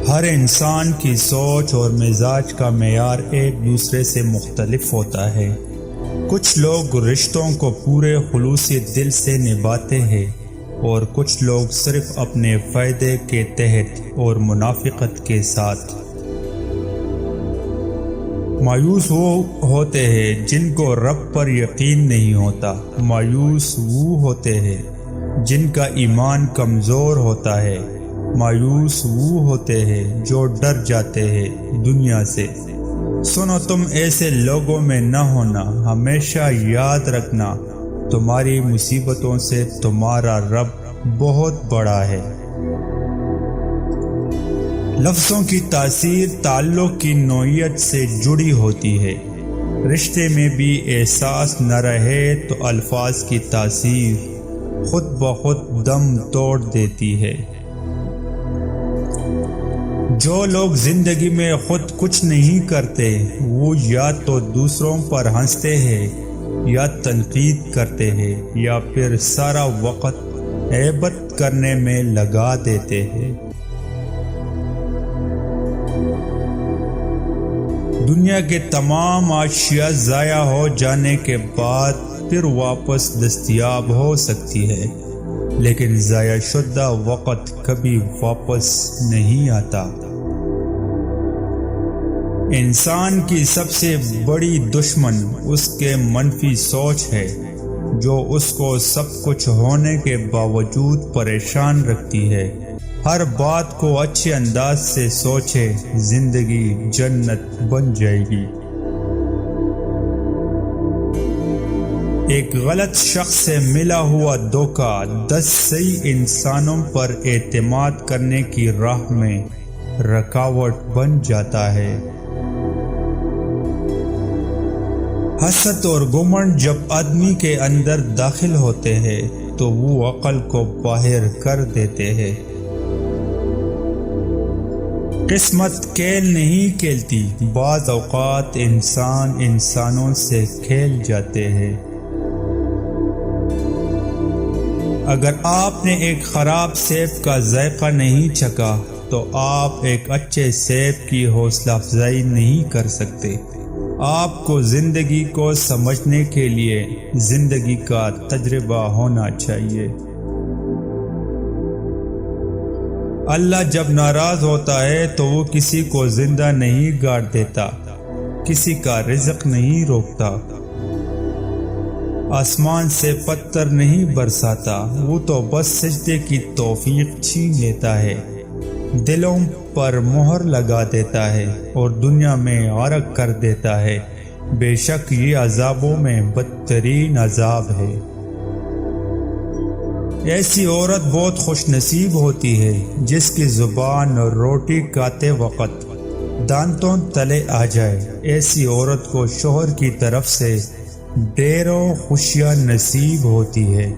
ہر انسان کی سوچ اور مزاج کا معیار ایک دوسرے سے مختلف ہوتا ہے۔ کچھ لوگ رشتوں کو پورے خلوصی دل سے نبھاتے ہیں اور کچھ لوگ صرف اپنے فائدے کے تحت اور منافقت کے ساتھ۔ مایوس وہ ہوتے ہیں جن کو رب پر یقین نہیں ہوتا۔ مایوس وہ ہوتے ہیں جن کا ایمان کمزور ہوتا ہے۔ مایوس وہ ہوتے ہیں جو ڈر جاتے ہیں دنیا سے۔ سنو، تم ایسے لوگوں میں نہ ہونا۔ ہمیشہ یاد رکھنا، تمہاری مصیبتوں سے تمہارا رب بہت بڑا ہے۔ لفظوں کی تاثیر تعلق کی نوعیت سے جڑی ہوتی ہے۔ رشتے میں بھی احساس نہ رہے تو الفاظ کی تاثیر خود بخود دم توڑ دیتی ہے۔ جو لوگ زندگی میں خود کچھ نہیں کرتے وہ یا تو دوسروں پر ہنستے ہیں یا تنقید کرتے ہیں یا پھر سارا وقت غیبت کرنے میں لگا دیتے ہیں۔ دنیا کے تمام اشیاء ضائع ہو جانے کے بعد پھر واپس دستیاب ہو سکتی ہے، لیکن ضائع شدہ وقت کبھی واپس نہیں آتا۔ انسان کی سب سے بڑی دشمن اس کے منفی سوچ ہے، جو اس کو سب کچھ ہونے کے باوجود پریشان رکھتی ہے۔ ہر بات کو اچھے انداز سے سوچے، زندگی جنت بن جائے گی۔ ایک غلط شخص سے ملا ہوا دھوکہ 10 صحیح انسانوں پر اعتماد کرنے کی راہ میں رکاوٹ بن جاتا ہے۔ حسد اور گھمنڈ جب آدمی کے اندر داخل ہوتے ہیں تو وہ عقل کو باہر کر دیتے ہیں۔ قسمت کھیل نہیں کھیلتی، بعض اوقات انسان انسانوں سے کھیل جاتے ہیں۔ اگر آپ نے ایک خراب سیب کا ذائقہ نہیں چکھا تو آپ ایک اچھے سیب کی حوصلہ افزائی نہیں کر سکتے۔ آپ کو زندگی کو سمجھنے کے لیے زندگی کا تجربہ ہونا چاہیے۔ اللہ جب ناراض ہوتا ہے تو وہ کسی کو زندہ نہیں گاڑ دیتا، کسی کا رزق نہیں روکتا، آسمان سے پتھر نہیں برساتا، وہ تو بس سجدے کی توفیق چھین لیتا ہے، دلوں پر مہر لگا دیتا ہے اور دنیا میں غرق کر دیتا ہے۔ بے شک یہ عذابوں میں بدترین عذاب ہے۔ ایسی عورت بہت خوش نصیب ہوتی ہے جس کی زبان روٹی کھاتے وقت دانتوں تلے آ جائے۔ ایسی عورت کو شوہر کی طرف سے ڈھیروں خوشیاں نصیب ہوتی ہے۔